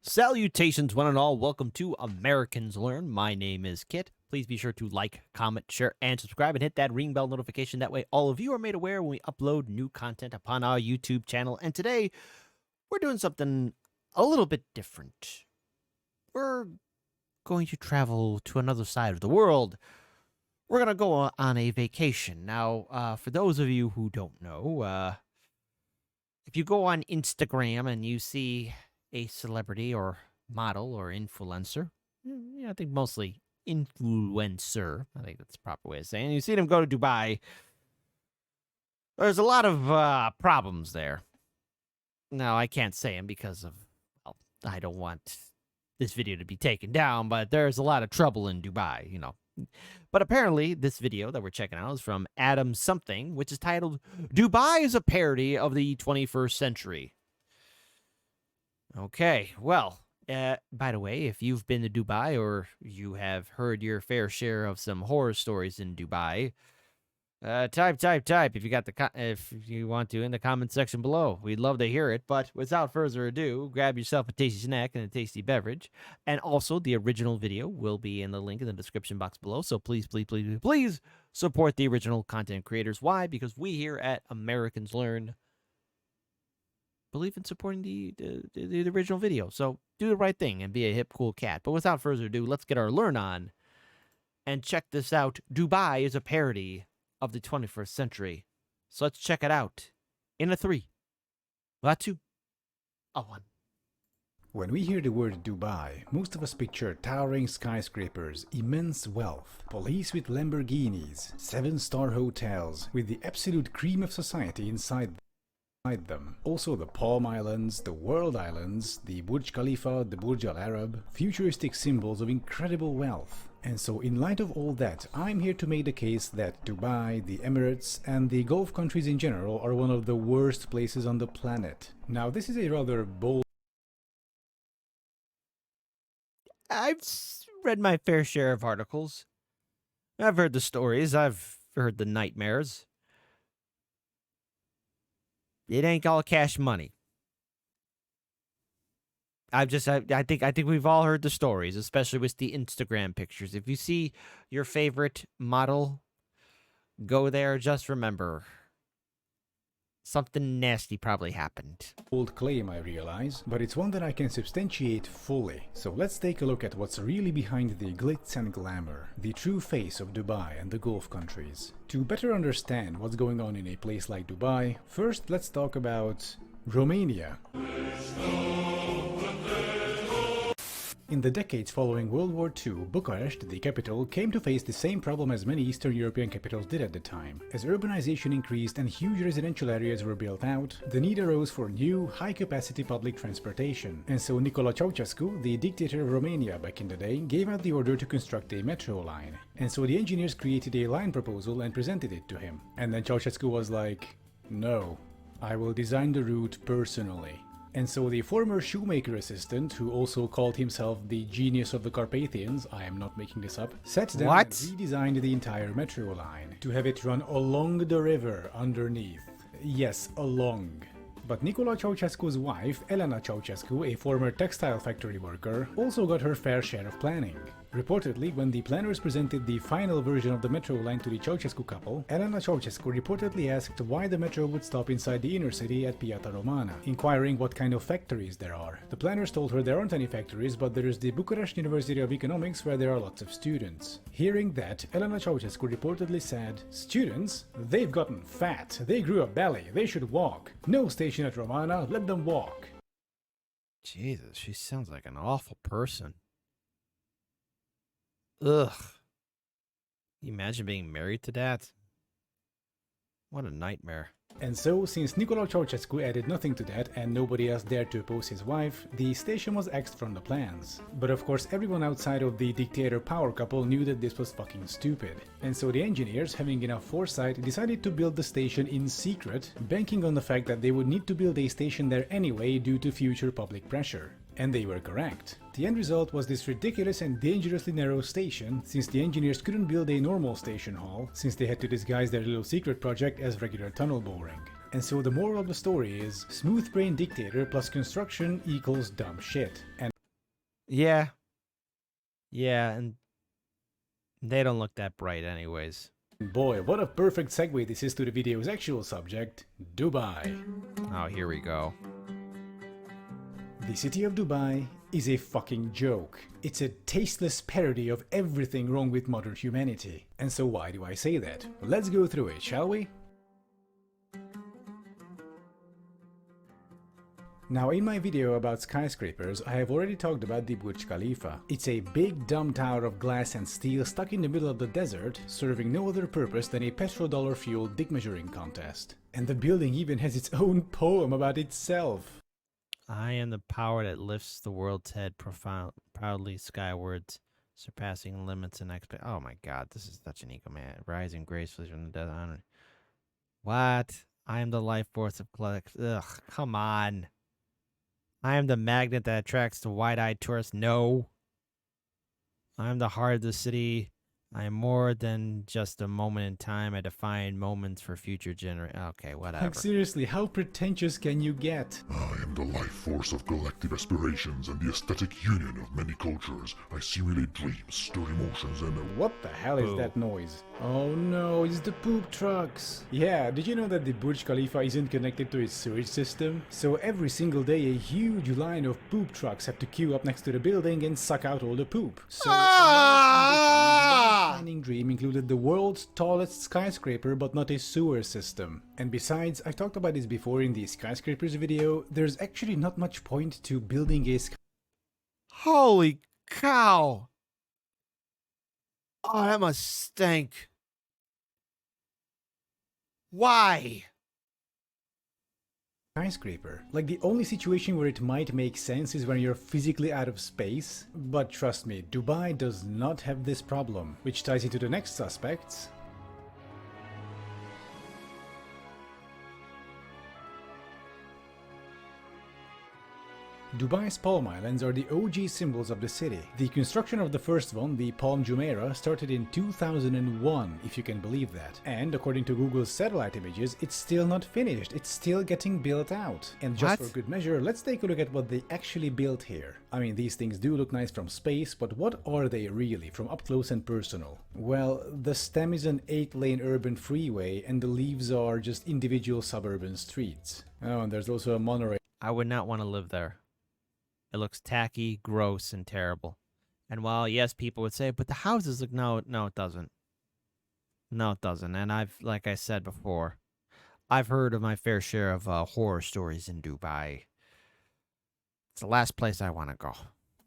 Salutations, one and all. Welcome to Americans Learn. My name is Kit. Please be sure to like, comment, share, and subscribe, and hit that ring bell notification. That way, all of you are made aware when we upload new content upon our YouTube channel. And today, we're doing something a little bit different. We're going to travel to another side of the world. We're going to go on a vacation. Now, for those of you who don't know, if you go on Instagram and you see a celebrity or model or influencer, I think mostly influencer, I think that's the proper way of saying it. You see them go to Dubai, there's a lot of problems there. Now, I can't say them because of, well, I don't want this video to be taken down, but there's a lot of trouble in Dubai, you know. But apparently, this video that we're checking out is from Adam Something, which is titled, Dubai is a Parody of the 21st Century. Okay, well, by the way, if you've been to Dubai or you have heard your fair share of some horror stories in Dubai, type if you got if you want to in the comment section below. We'd love to hear it. But without further ado, grab yourself a tasty snack and a tasty beverage. And also, the original video will be in the link in the description box below. So please support the original content creators. Why? Because we here at Americans Learn believe in supporting the original video. So do the right thing and be a hip, cool cat. But without further ado, let's get our learn on and check this out. Dubai is a parody of the 21st century. So let's check it out in a 3, a 2, a 1. When we hear the word Dubai, most of us picture towering skyscrapers, immense wealth, police with Lamborghinis, 7-star hotels, with the absolute cream of society inside them. Also the Palm Islands, the World Islands, the Burj Khalifa, the Burj Al Arab, futuristic symbols of incredible wealth. And so in light of all that, I'm here to make the case that Dubai, the Emirates, and the Gulf countries in general are one of the worst places on the planet. Now this is a rather bold... I've read my fair share of articles. I've heard the stories. I've heard the nightmares. It ain't all cash money. I think we've all heard the stories, especially with the Instagram pictures. If you see your favorite model go there, just remember something nasty probably happened. Bold claim, I realize, but it's one that I can substantiate fully. So let's take a look at what's really behind the glitz and glamour, the true face of Dubai and the Gulf countries. To better understand what's going on in a place like Dubai, first let's talk about Romania. In the decades following World War II, Bucharest, the capital, came to face the same problem as many Eastern European capitals did at the time. As urbanization increased and huge residential areas were built out, the need arose for new, high-capacity public transportation. And so Nicolae Ceausescu, the dictator of Romania back in the day, gave out the order to construct a metro line. And so the engineers created a line proposal and presented it to him. And then Ceausescu was like, "No, I will design the route personally." And so the former shoemaker assistant, who also called himself the genius of the Carpathians, I am not making this up, sat down and redesigned the entire metro line to have it run along the river underneath. Yes, along. But Nicolae Ceausescu's wife, Elena Ceausescu, a former textile factory worker, also got her fair share of planning. Reportedly, when the planners presented the final version of the metro line to the Ceausescu couple, Elena Ceausescu reportedly asked why the metro would stop inside the inner city at Piața Romana, inquiring what kind of factories there are. The planners told her there aren't any factories, but there is the Bucharest University of Economics where there are lots of students. Hearing that, Elena Ceausescu reportedly said, "Students? They've gotten fat. They grew a belly. They should walk. No station at Romana. Let them walk." Jesus, she sounds like an awful person. Ugh. Can you imagine being married to that? What a nightmare. And so, since Nicolae Ceausescu added nothing to that and nobody else dared to oppose his wife, the station was axed from the plans. But of course everyone outside of the dictator power couple knew that this was fucking stupid. And so the engineers, having enough foresight, decided to build the station in secret, banking on the fact that they would need to build a station there anyway due to future public pressure. And they were correct. The end result was this ridiculous and dangerously narrow station, since the engineers couldn't build a normal station hall, since they had to disguise their little secret project as regular tunnel boring. And so the moral of the story is, smooth brain dictator plus construction equals dumb shit. And Yeah. Yeah, and they don't look that bright anyways. boy, what a perfect segue this is to the video's actual subject, Dubai. Oh, here we go. The city of Dubai is a fucking joke. It's a tasteless parody of everything wrong with modern humanity. And so why do I say that? Let's go through it, shall we? Now, in my video about skyscrapers, I have already talked about the Burj Khalifa. It's a big dumb tower of glass and steel stuck in the middle of the desert, serving no other purpose than a petrodollar-fueled dick measuring contest. And the building even has its own poem about itself. I am the power that lifts the world's head proudly skywards, surpassing limits and Oh my god, this is such an ego, man. Rising gracefully from the dead honor. What? I am the life force of Ugh, come on. I am the magnet that attracts the wide-eyed tourists. No. I am the heart of the city. I am more than just a moment in time. I define moments for future generations. Okay, whatever. Like, seriously, how pretentious can you get? I am the life force of collective aspirations and the aesthetic union of many cultures. I simulate dreams, stir emotions, and What the hell is that noise? Oh no, it's the poop trucks. Yeah, did you know that the Burj Khalifa isn't connected to its sewage system? So every single day a huge line of poop trucks have to queue up next to the building and suck out all the poop. So planning dream included the world's tallest skyscraper but not a sewer system. And besides, I talked about this before in the skyscrapers video, there's actually not much point to building a Holy cow! Oh, that must stink. Why? skyscraper. Like, the only situation where it might make sense is when you're physically out of space. But trust me, Dubai does not have this problem, which ties into the next suspects. Dubai's Palm Islands are the OG symbols of the city. The construction of the first one, the Palm Jumeirah, started in 2001, if you can believe that. And according to Google's satellite images, it's still not finished, it's still getting built out. And just for good measure, let's take a look at what they actually built here. I mean, these things do look nice from space, but what are they really, from up close and personal? Well, the stem is an 8-lane urban freeway, and the leaves are just individual suburban streets. Oh, and there's also a monorail. I would not want to live there. It looks tacky, gross, and terrible. And while, yes, people would say, but the houses look... No, it doesn't. No, it doesn't. And like I said before, I've heard of my fair share of horror stories in Dubai. It's the last place I want to go.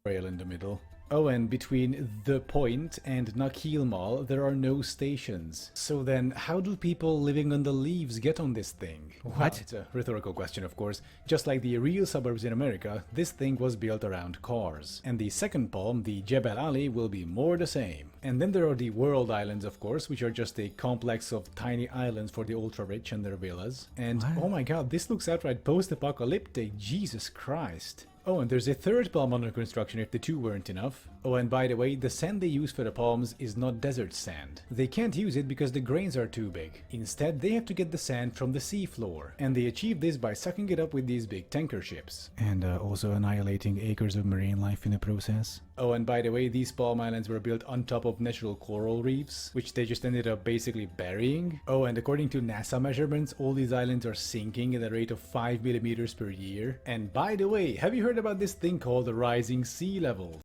Rail in the middle. Oh, and between The Point and Nakheel Mall, there are no stations. So then, how do people living on the leaves get on this thing? What? Well, it's a rhetorical question, of course. Just like the real suburbs in America, this thing was built around cars. And the second palm, the Jebel Ali, will be more the same. And then there are the World Islands, of course, which are just a complex of tiny islands for the ultra-rich and their villas. And oh my god, this looks outright post-apocalyptic, Jesus Christ. Oh, and there's a third palm under construction if the two weren't enough. Oh, and by the way, the sand they use for the palms is not desert sand. They can't use it because the grains are too big. Instead, they have to get the sand from the seafloor. And they achieve this by sucking it up with these big tanker ships. And also annihilating acres of marine life in the process. Oh, and by the way, these palm islands were built on top of natural coral reefs, which they just ended up basically burying. Oh, and according to NASA measurements, all these islands are sinking at a rate of 5 millimeters per year. And by the way, have you heard about this thing called the rising sea level?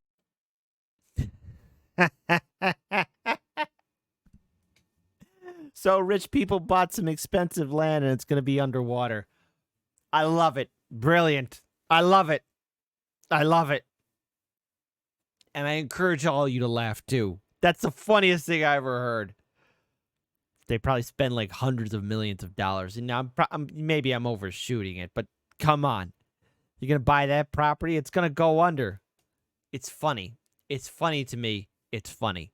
So rich people bought some expensive land and it's going to be underwater. I love it. Brilliant. I love it. I love it. And I encourage all of you to laugh too. That's the funniest thing I ever heard. They probably spend like hundreds of millions of dollars. And now maybe I'm overshooting it, but come on. You're going to buy that property? It's going to go under. It's funny. It's funny to me. It's funny.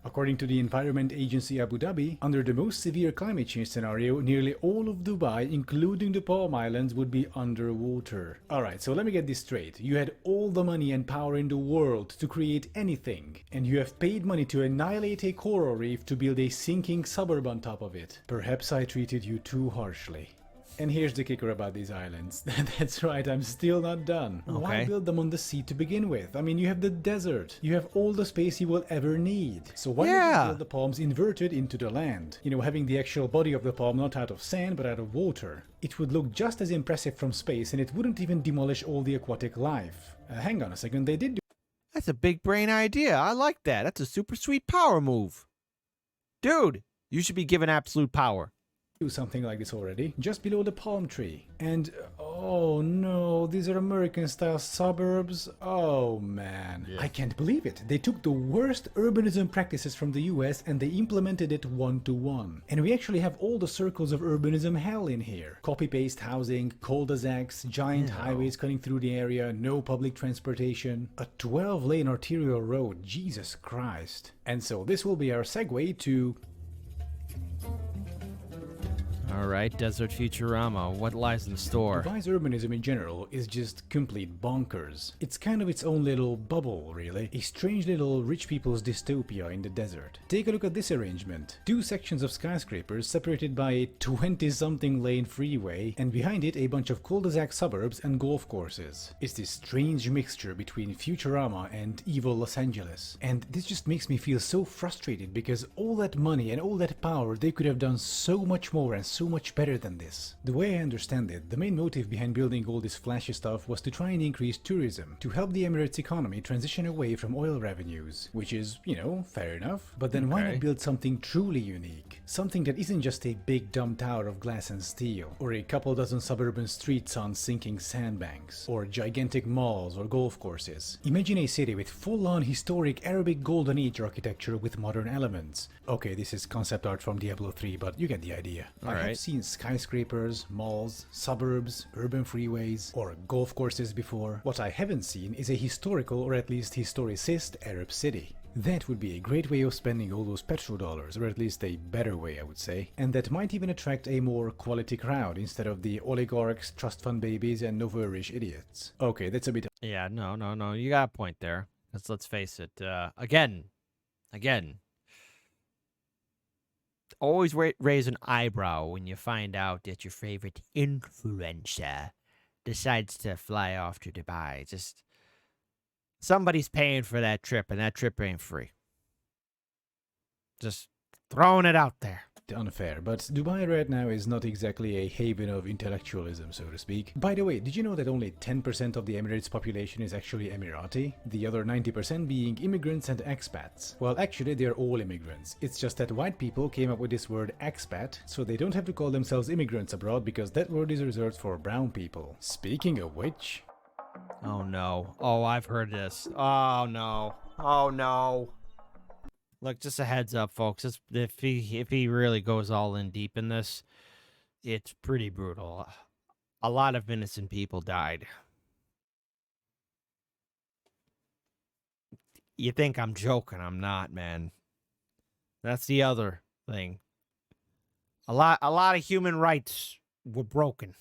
According to the Environment Agency Abu Dhabi, under the most severe climate change scenario, nearly all of Dubai, including the Palm Islands, would be underwater. Alright, so let me get this straight. You had all the money and power in the world to create anything, and you have paid money to annihilate a coral reef to build a sinking suburb on top of it. Perhaps I treated you too harshly. And here's the kicker about these islands. That's right, I'm still not done. Why Okay. build them on the sea to begin with? I mean, you have the desert. You have all the space you will ever need. So why not just build the palms inverted into the land? You know, having the actual body of the palm not out of sand but out of water. It would look just as impressive from space, and it wouldn't even demolish all the aquatic life. Hang on a second, they did That's a big brain idea. I like that. That's a super sweet power move. Dude, you should be given absolute power. do something like this already, just below the palm tree. And oh no, these are American style suburbs. Oh man, I can't believe it. They took the worst urbanism practices from the US and they implemented it one-to-one. And we actually have all the circles of urbanism hell in here. Copy-paste housing, cul-de-sacs, giant highways cutting through the area, no public transportation, a 12-lane arterial road, Jesus Christ. And so this will be our segue to All right, Desert Futurama, what lies in store? Dubai's urbanism in general is just complete bonkers. It's kind of its own little bubble, really. A strange little rich people's dystopia in the desert. Take a look at this arrangement. Two sections of skyscrapers separated by a 20-something lane freeway, and behind it a bunch of cul-de-sac suburbs and golf courses. It's this strange mixture between Futurama and evil Los Angeles. And this just makes me feel so frustrated because all that money and all that power, they could have done so much more and so much better than this. The way I understand it, the main motive behind building all this flashy stuff was to try and increase tourism, to help the Emirates economy transition away from oil revenues, which is, you know, fair enough. But then why not build something truly unique? Something that isn't just a big dumb tower of glass and steel, or a couple dozen suburban streets on sinking sandbanks, or gigantic malls or golf courses. Imagine a city with full-on historic Arabic Golden Age architecture with modern elements. Okay, this is concept art from Diablo 3, but you get the idea. I've seen skyscrapers, malls, suburbs, urban freeways, or golf courses before. What I haven't seen is a historical or at least historicist Arab city. That would be a great way of spending all those petrodollars, or at least a better way, I would say. And that might even attract a more quality crowd instead of the oligarchs, trust fund babies, and nouveau-riche idiots. Okay, that's a bit... Yeah, no, you got a point there. Let's face it. Again, always raise an eyebrow when you find out that your favorite influencer decides to fly off to Dubai. Just somebody's paying for that trip, and that trip ain't free. Just throwing it out there. Unfair, but Dubai right now is not exactly a haven of intellectualism, so to speak. By the way, did you know that only 10% of the Emirates population is actually Emirati? The other 90% being immigrants and expats. Well, actually, they're all immigrants. It's just that white people came up with this word expat, so they don't have to call themselves immigrants abroad because that word is reserved for brown people. Speaking of which... Oh no. Oh, I've heard this. Oh no. Oh no. Look, just a heads up, folks. If he really goes all in deep in this, it's pretty brutal. A lot of innocent people died. You think I'm joking? I'm not, man. That's the other thing. A lot of human rights were broken.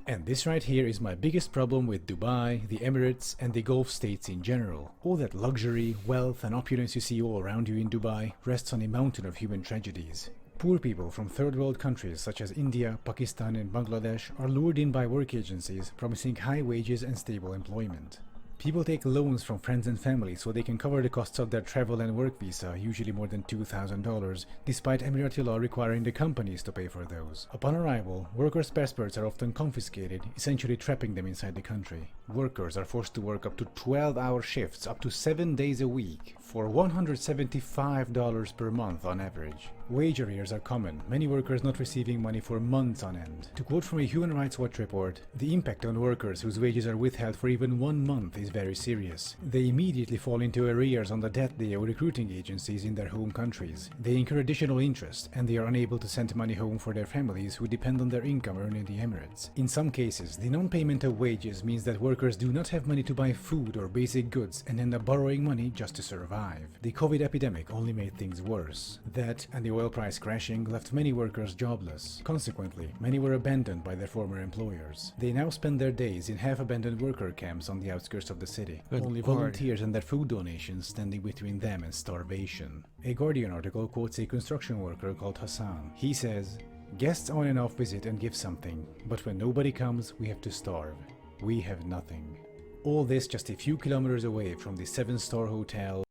And this right here is my biggest problem with Dubai, the Emirates, and the Gulf states in general. All that luxury, wealth, and opulence you see all around you in Dubai rests on a mountain of human tragedies. Poor people from third world countries such as India, Pakistan, and Bangladesh are lured in by work agencies promising high wages and stable employment. People take loans from friends and family so they can cover the costs of their travel and work visa, usually more than $2,000, despite Emirati law requiring the companies to pay for those. Upon arrival, workers' passports are often confiscated, essentially trapping them inside the country. Workers are forced to work up to 12-hour shifts, up to 7 days a week, for $175 per month on average. Wage arrears are common, many workers not receiving money for months on end. To quote from a Human Rights Watch report, the impact on workers whose wages are withheld for even 1 month is very serious. They immediately fall into arrears on the death they owe recruiting agencies in their home countries. They incur additional interest, and they are unable to send money home for their families who depend on their income earned in the Emirates. In some cases, the non-payment of wages means that workers do not have money to buy food or basic goods and end up borrowing money just to survive. The COVID epidemic only made things worse. That and the oil price crashing left many workers jobless. Consequently, many were abandoned by their former employers. They now spend their days in half-abandoned worker camps on the outskirts of the city. Only volunteers and their food donations standing between them and starvation. A Guardian article quotes a construction worker called Hassan. He says, Guests on and off visit and give something, but when nobody comes, we have to starve. We have nothing. All this just a few kilometers away from the 7-star hotel.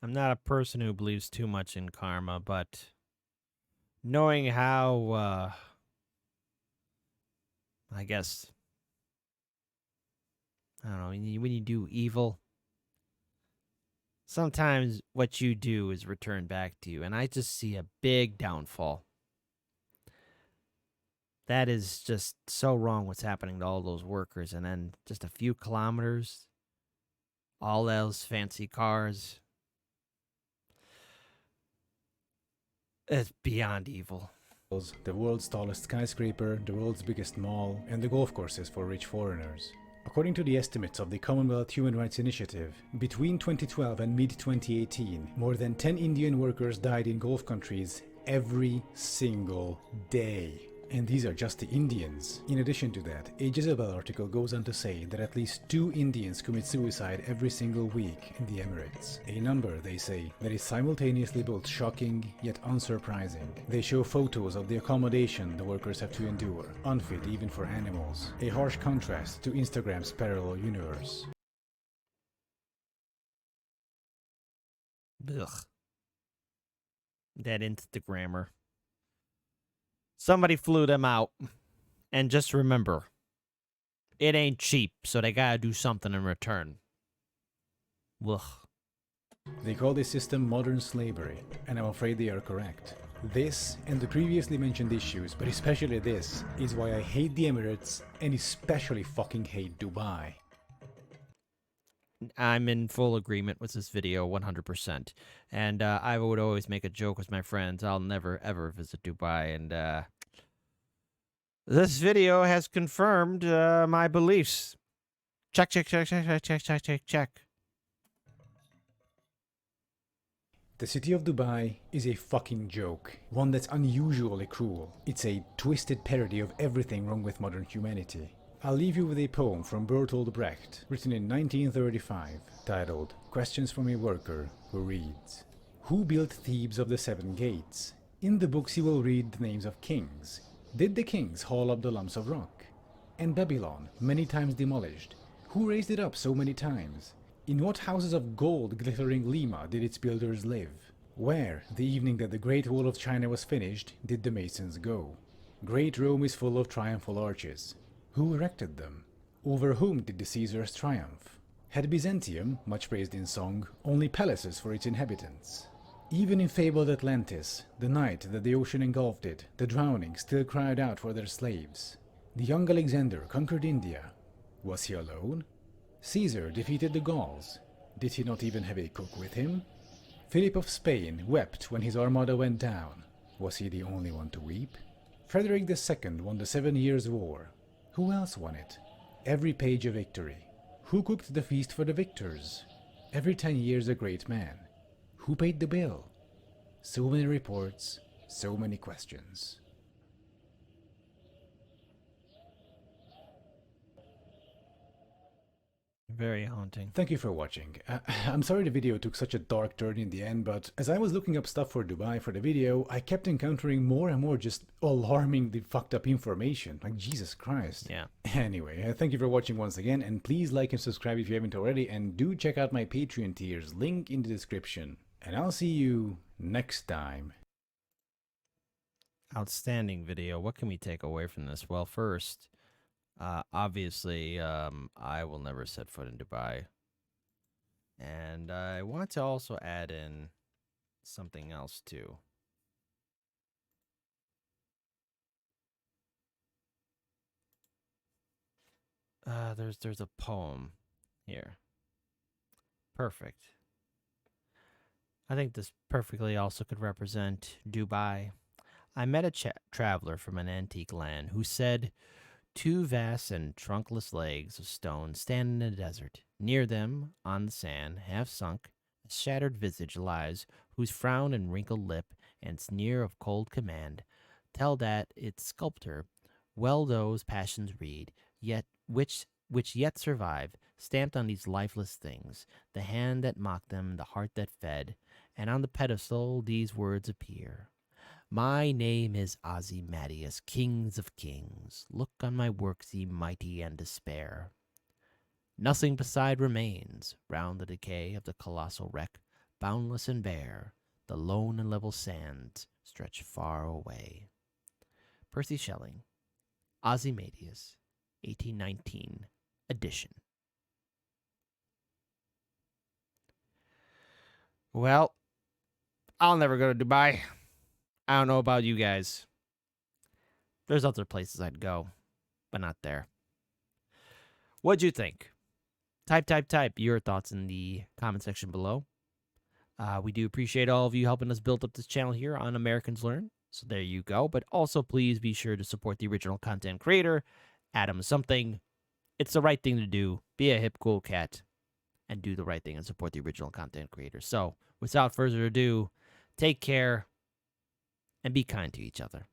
I'm not a person who believes too much in karma, but knowing how, I guess, I don't know, when you do evil, sometimes what you do is returned back to you, and I just see a big downfall. That is just so wrong what's happening to all those workers, and then just a few kilometers, all those fancy cars. It's beyond evil. The world's tallest skyscraper, the world's biggest mall, and the golf courses for rich foreigners. According to the estimates of the Commonwealth Human Rights Initiative, between 2012 and mid-2018, more than 10 Indian workers died in Gulf countries every single day. And these are just the Indians. In addition to that, a Jezebel article goes on to say that at least 2 Indians commit suicide every single week in the Emirates. A number, they say, that is simultaneously both shocking yet unsurprising. They show photos of the accommodation the workers have to endure, unfit even for animals. A harsh contrast to Instagram's parallel universe. Ugh. That Instagrammer. Somebody flew them out. And just remember, it ain't cheap, so they gotta do something in return. Ugh. They call this system modern slavery, and I'm afraid they are correct. This and the previously mentioned issues, but especially this, is why I hate the Emirates and especially fucking hate Dubai. I'm in full agreement with this video 100%. And I would always make a joke with my friends. I'll never, ever visit Dubai. And this video has confirmed my beliefs. Check, check, check, check, check, check, check, check, check. The city of Dubai is a fucking joke. One that's unusually cruel. It's a twisted parody of everything wrong with modern humanity. I'll leave you with a poem from Bertolt Brecht, written in 1935, titled Questions from a Worker, who reads: Who built Thebes of the 7 gates? In the books you will read the names of kings. Did the kings haul up the lumps of rock? And Babylon, many times demolished, who raised it up so many times? In what houses of gold glittering Lima did its builders live? Where, the evening that the Great Wall of China was finished, did the masons go? Great Rome is full of triumphal arches. Who erected them? Over whom did the Caesars triumph? Had Byzantium, much praised in song, only palaces for its inhabitants? Even in fabled Atlantis, the night that the ocean engulfed it, the drowning still cried out for their slaves. The young Alexander conquered India. Was he alone? Caesar defeated the Gauls. Did he not even have a cook with him? Philip of Spain wept when his armada went down. Was he the only one to weep? Frederick II won the 7 Years' War. Who else won it? Every page a victory. Who cooked the feast for the victors? Every 10 years a great man. Who paid the bill? So many reports, so many questions. Very haunting. Thank you for watching. I'm sorry the video took such a dark turn in the end, but as I was looking up stuff for Dubai for the video, I kept encountering more and more just alarmingly fucked up information. Like, Jesus Christ. Yeah. Anyway, thank you for watching once again, and please like and subscribe if you haven't already, and do check out my Patreon tiers, link in the description. And I'll see you next time. Outstanding video. What can we take away from this? Well, first, obviously, I will never set foot in Dubai. And I want to also add in something else, too. There's a poem here. Perfect. I think this perfectly also could represent Dubai. I met a traveler from an antique land who said, 2 vast and trunkless legs of stone stand in the desert. Near them, on the sand, half sunk, a shattered visage lies, whose frown and wrinkled lip and sneer of cold command tell that its sculptor well those passions read, yet which yet survive, stamped on these lifeless things, the hand that mocked them, the heart that fed, and on the pedestal these words appear. My name is Ozymandias, kings of kings. Look on my works, ye mighty, and despair. Nothing beside remains, round the decay of the colossal wreck, boundless and bare, the lone and level sands stretch far away. Percy Shelley, Ozymandias, 1819 edition. Well, I'll never go to Dubai. I don't know about you guys. There's other places I'd go, but not there. What'd you think? Type your thoughts in the comment section below. We do appreciate all of you helping us build up this channel here on Americans Learn. So there you go. But also, please be sure to support the original content creator, Adam Something. It's the right thing to do. Be a hip, cool cat and do the right thing and support the original content creator. So without further ado, take care and be kind to each other.